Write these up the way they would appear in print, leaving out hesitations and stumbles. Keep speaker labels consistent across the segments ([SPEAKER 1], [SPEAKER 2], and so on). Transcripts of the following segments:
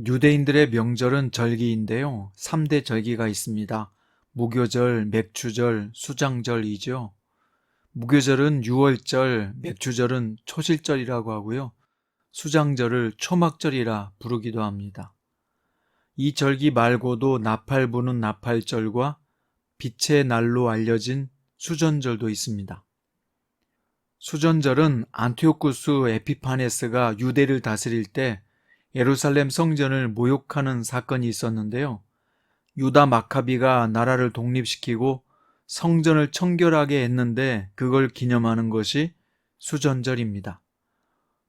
[SPEAKER 1] 유대인들의 명절은 절기인데요. 3대 절기가 있습니다. 무교절, 맥추절, 수장절이죠. 무교절은 6월절, 맥추절은 초실절이라고 하고요. 수장절을 초막절이라 부르기도 합니다. 이 절기 말고도 나팔 부는 나팔절과 빛의 날로 알려진 수전절도 있습니다. 수전절은 안티오쿠스 에피파네스가 유대를 다스릴 때 예루살렘 성전을 모욕하는 사건이 있었는데요. 유다 마카비가 나라를 독립시키고 성전을 청결하게 했는데 그걸 기념하는 것이 수전절입니다.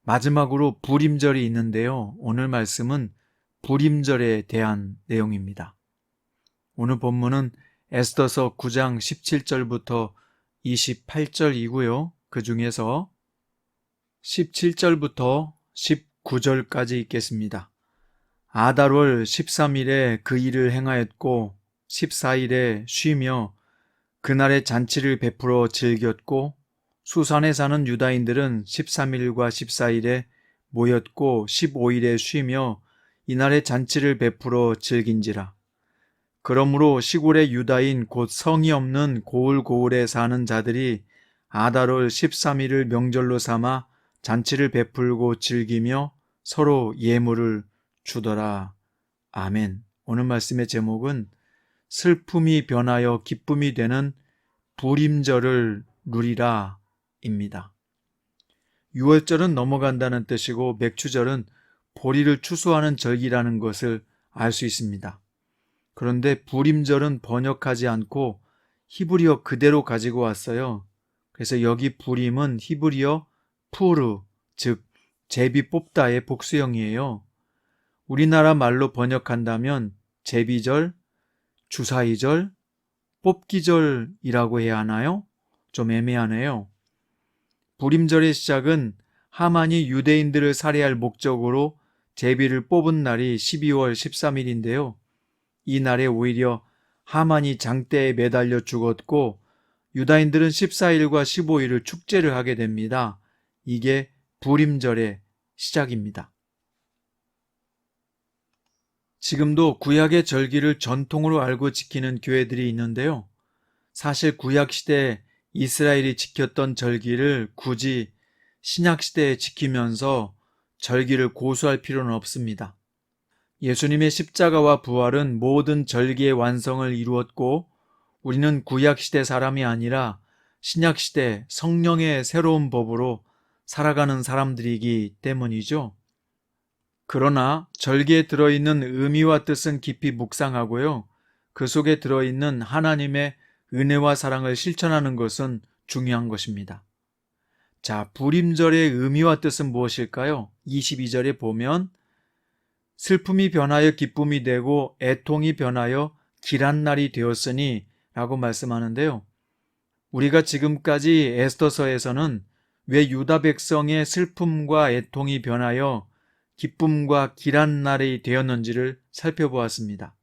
[SPEAKER 1] 마지막으로 불임절이 있는데요. 오늘 말씀은 불임절에 대한 내용입니다. 오늘 본문은 에스더서 9장 17절부터 28절이고요. 그 중에서 17절부터 19절까지 읽겠습니다. 아달월 13일에 그 일을 행하였고 14일에 쉬며 그날의 잔치를 베풀어 즐겼고 수산에 사는 유다인들은 13일과 14일에 모였고 15일에 쉬며 이날의 잔치를 베풀어 즐긴지라. 그러므로 시골의 유다인 곧 성이 없는 고을고을에 사는 자들이 아달월 13일을 명절로 삼아 잔치를 베풀고 즐기며 서로 예물을 주더라. 아멘. 오늘 말씀의 제목은 슬픔이 변하여 기쁨이 되는 불임절을 누리라 입니다. 6월절은 넘어간다는 뜻이고 맥추절은 보리를 추수하는 절기라는 것을 알 수 있습니다. 그런데 불임절은 번역하지 않고 히브리어 그대로 가지고 왔어요. 그래서 여기 불임은 히브리어 푸르, 즉 제비 뽑다의 복수형이에요. 우리나라 말로 번역한다면 제비절, 주사위절, 뽑기절이라고 해야 하나요? 좀 애매하네요. 불임절의 시작은 하만이 유대인들을 살해할 목적으로 제비를 뽑은 날이 12월 13일인데요. 이 날에 오히려 하만이 장대에 매달려 죽었고 유다인들은 14일과 15일을 축제를 하게 됩니다. 이게 불임절의 시작입니다. 지금도 구약의 절기를 전통으로 알고 지키는 교회들이 있는데요. 사실 구약시대 이스라엘이 지켰던 절기를 굳이 신약시대에 지키면서 절기를 고수할 필요는 없습니다. 예수님의 십자가와 부활은 모든 절기의 완성을 이루었고 우리는 구약시대 사람이 아니라 신약시대 성령의 새로운 법으로 살아가는 사람들이기 때문이죠. 그러나 절기에 들어있는 의미와 뜻은 깊이 묵상하고요. 그 속에 들어있는 하나님의 은혜와 사랑을 실천하는 것은 중요한 것입니다. 자, 불임절의 의미와 뜻은 무엇일까요? 22절에 보면 슬픔이 변하여 기쁨이 되고 애통이 변하여 길한 날이 되었으니 라고 말씀하는데요. 우리가 지금까지 에스더서에서는 왜 유다 백성의 슬픔과 애통이 변하여 기쁨과 길한 날이 되었는지를 살펴보았습니다.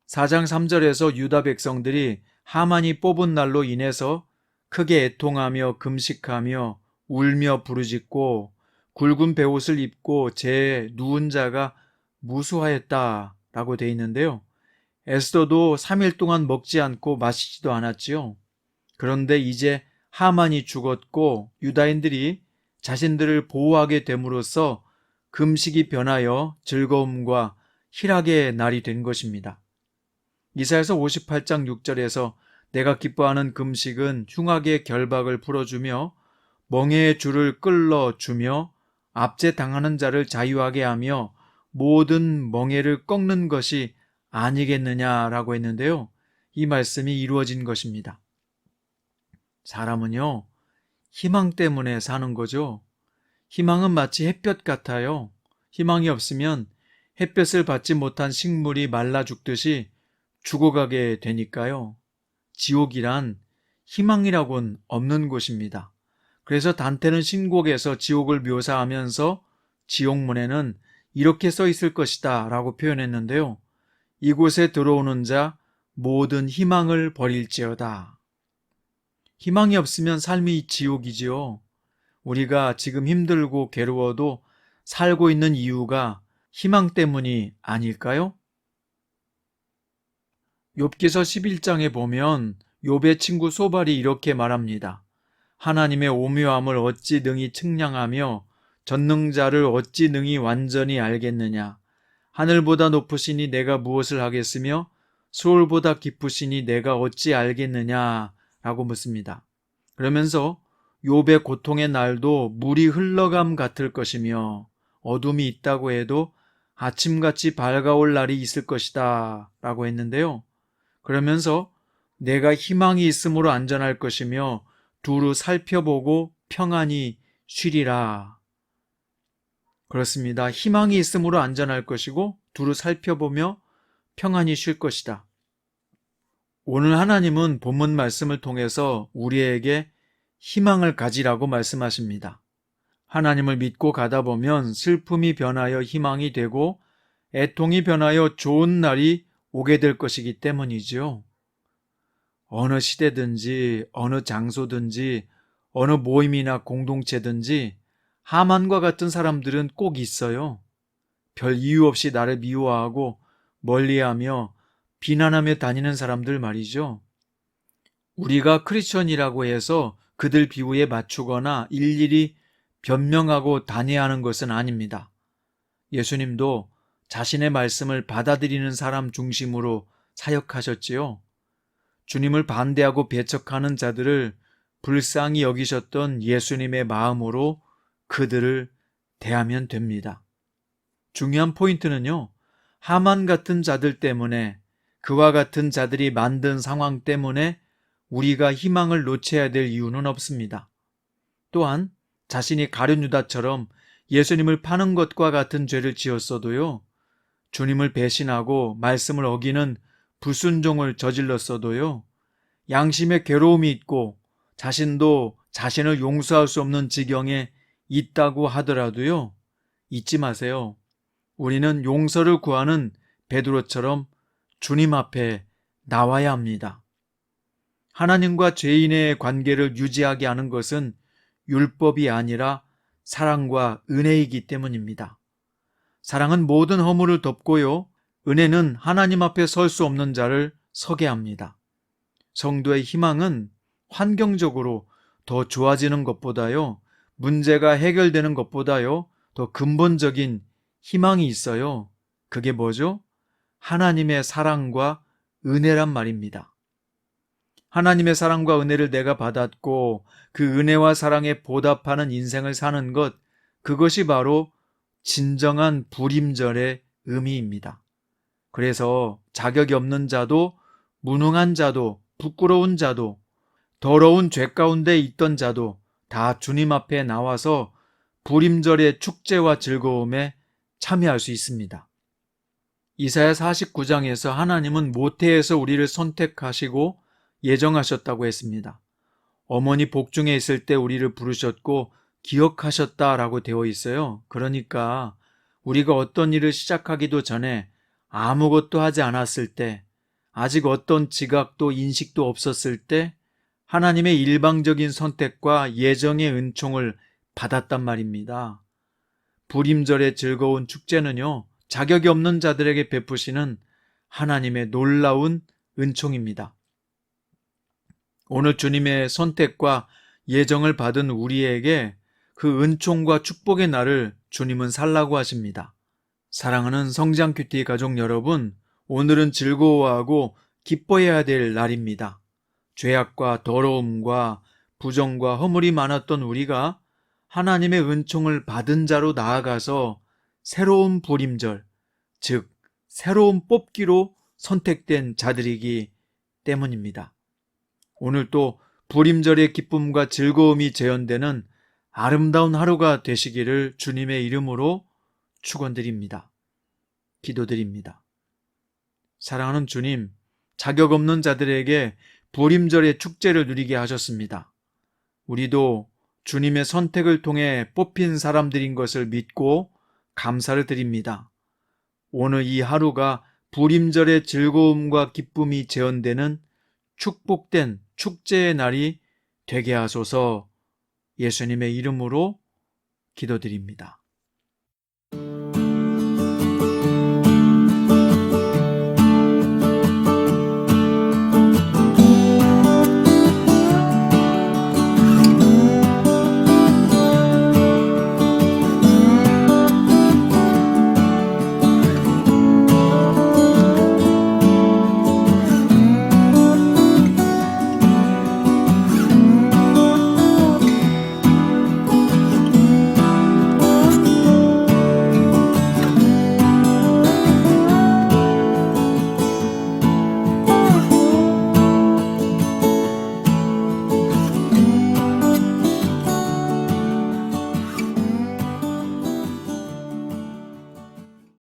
[SPEAKER 1] 4장 3절에서 유다 백성들이 하만이 뽑은 날로 인해서 크게 애통하며 금식하며 울며 부르짖고 굵은 베옷을 입고 제 누운 자가 무수하였다라고 되어 있는데요. 에스더도 3일 동안 먹지 않고 마시지도 않았지요. 그런데 이제 하만이 죽었고 유다인들이 자신들을 보호하게 됨으로써 금식이 변하여 즐거움과 희락의 날이 된 것입니다. 이사야서 58장 6절에서 내가 기뻐하는 금식은 흉악의 결박을 풀어주며 멍에의 줄을 끌어주며 압제당하는 자를 자유하게 하며 모든 멍에를 꺾는 것이 아니겠느냐라고 했는데요. 이 말씀이 이루어진 것입니다. 사람은요, 희망 때문에 사는 거죠. 희망은 마치 햇볕 같아요. 희망이 없으면 햇볕을 받지 못한 식물이 말라 죽듯이 죽어가게 되니까요. 지옥이란 희망이라고는 없는 곳입니다. 그래서 단테는 신곡에서 지옥을 묘사하면서 지옥문에는 이렇게 써 있을 것이다 라고 표현했는데요. 이곳에 들어오는 자 모든 희망을 버릴지어다. 희망이 없으면 삶이 지옥이지요. 우리가 지금 힘들고 괴로워도 살고 있는 이유가 희망 때문이 아닐까요? 욥기서 11장에 보면 욥의 친구 소발이 이렇게 말합니다. 하나님의 오묘함을 어찌 능히 측량하며 전능자를 어찌 능히 완전히 알겠느냐. 하늘보다 높으시니 내가 무엇을 하겠으며 수월보다 깊으시니 내가 어찌 알겠느냐 라고 묻습니다. 그러면서 욥의 고통의 날도 물이 흘러감 같을 것이며 어둠이 있다고 해도 아침같이 밝아올 날이 있을 것이다 라고 했는데요. 그러면서 내가 희망이 있으므로 안전할 것이며 두루 살펴보고 평안히 쉬리라. 그렇습니다. 희망이 있으므로 안전할 것이고 두루 살펴보며 평안히 쉴 것이다. 오늘 하나님은 본문 말씀을 통해서 우리에게 희망을 가지라고 말씀하십니다. 하나님을 믿고 가다 보면 슬픔이 변하여 희망이 되고 애통이 변하여 좋은 날이 오게 될 것이기 때문이죠. 어느 시대든지 어느 장소든지 어느 모임이나 공동체든지 하만과 같은 사람들은 꼭 있어요. 별 이유 없이 나를 미워하고 멀리하며 비난하며 다니는 사람들 말이죠. 우리가 크리스천이라고 해서 그들 비유에 맞추거나 일일이 변명하고 단회하는 것은 아닙니다. 예수님도 자신의 말씀을 받아들이는 사람 중심으로 사역하셨지요. 주님을 반대하고 배척하는 자들을 불쌍히 여기셨던 예수님의 마음으로 그들을 대하면 됩니다. 중요한 포인트는요, 하만 같은 자들 때문에, 그와 같은 자들이 만든 상황 때문에 우리가 희망을 놓쳐야 될 이유는 없습니다. 또한 자신이 가룟 유다처럼 예수님을 파는 것과 같은 죄를 지었어도요, 주님을 배신하고 말씀을 어기는 불순종을 저질렀어도요, 양심의 괴로움이 있고 자신도 자신을 용서할 수 없는 지경에 있다고 하더라도요, 잊지 마세요. 우리는 용서를 구하는 베드로처럼 주님 앞에 나와야 합니다. 하나님과 죄인의 관계를 유지하게 하는 것은 율법이 아니라 사랑과 은혜이기 때문입니다. 사랑은 모든 허물을 덮고요, 은혜는 하나님 앞에 설 수 없는 자를 서게 합니다. 성도의 희망은 환경적으로 더 좋아지는 것보다요, 문제가 해결되는 것보다요, 더 근본적인 희망이 있어요. 그게 뭐죠? 하나님의 사랑과 은혜란 말입니다. 하나님의 사랑과 은혜를 내가 받았고 그 은혜와 사랑에 보답하는 인생을 사는 것, 그것이 바로 진정한 불임절의 의미입니다. 그래서 자격이 없는 자도, 무능한 자도, 부끄러운 자도, 더러운 죄 가운데 있던 자도 다 주님 앞에 나와서 불임절의 축제와 즐거움에 참여할 수 있습니다. 이사야 49장에서 하나님은 모태에서 우리를 선택하시고 예정하셨다고 했습니다. 어머니 복중에 있을 때 우리를 부르셨고 기억하셨다라고 되어 있어요. 그러니까 우리가 어떤 일을 시작하기도 전에 아무것도 하지 않았을 때, 아직 어떤 지각도 인식도 없었을 때 하나님의 일방적인 선택과 예정의 은총을 받았단 말입니다. 불임절의 즐거운 축제는요, 자격이 없는 자들에게 베푸시는 하나님의 놀라운 은총입니다. 오늘 주님의 선택과 예정을 받은 우리에게 그 은총과 축복의 날을 주님은 살라고 하십니다. 사랑하는 성장 큐티 가족 여러분, 오늘은 즐거워하고 기뻐해야 될 날입니다. 죄악과 더러움과 부정과 허물이 많았던 우리가 하나님의 은총을 받은 자로 나아가서 새로운 불임절, 즉 새로운 뽑기로 선택된 자들이기 때문입니다. 오늘 또 불임절의 기쁨과 즐거움이 재현되는 아름다운 하루가 되시기를 주님의 이름으로 축원드립니다. 기도드립니다. 사랑하는 주님, 자격 없는 자들에게 불임절의 축제를 누리게 하셨습니다. 우리도 주님의 선택을 통해 뽑힌 사람들인 것을 믿고 감사를 드립니다. 오늘 이 하루가 불임절의 즐거움과 기쁨이 재현되는 축복된 축제의 날이 되게 하소서. 예수님의 이름으로 기도드립니다.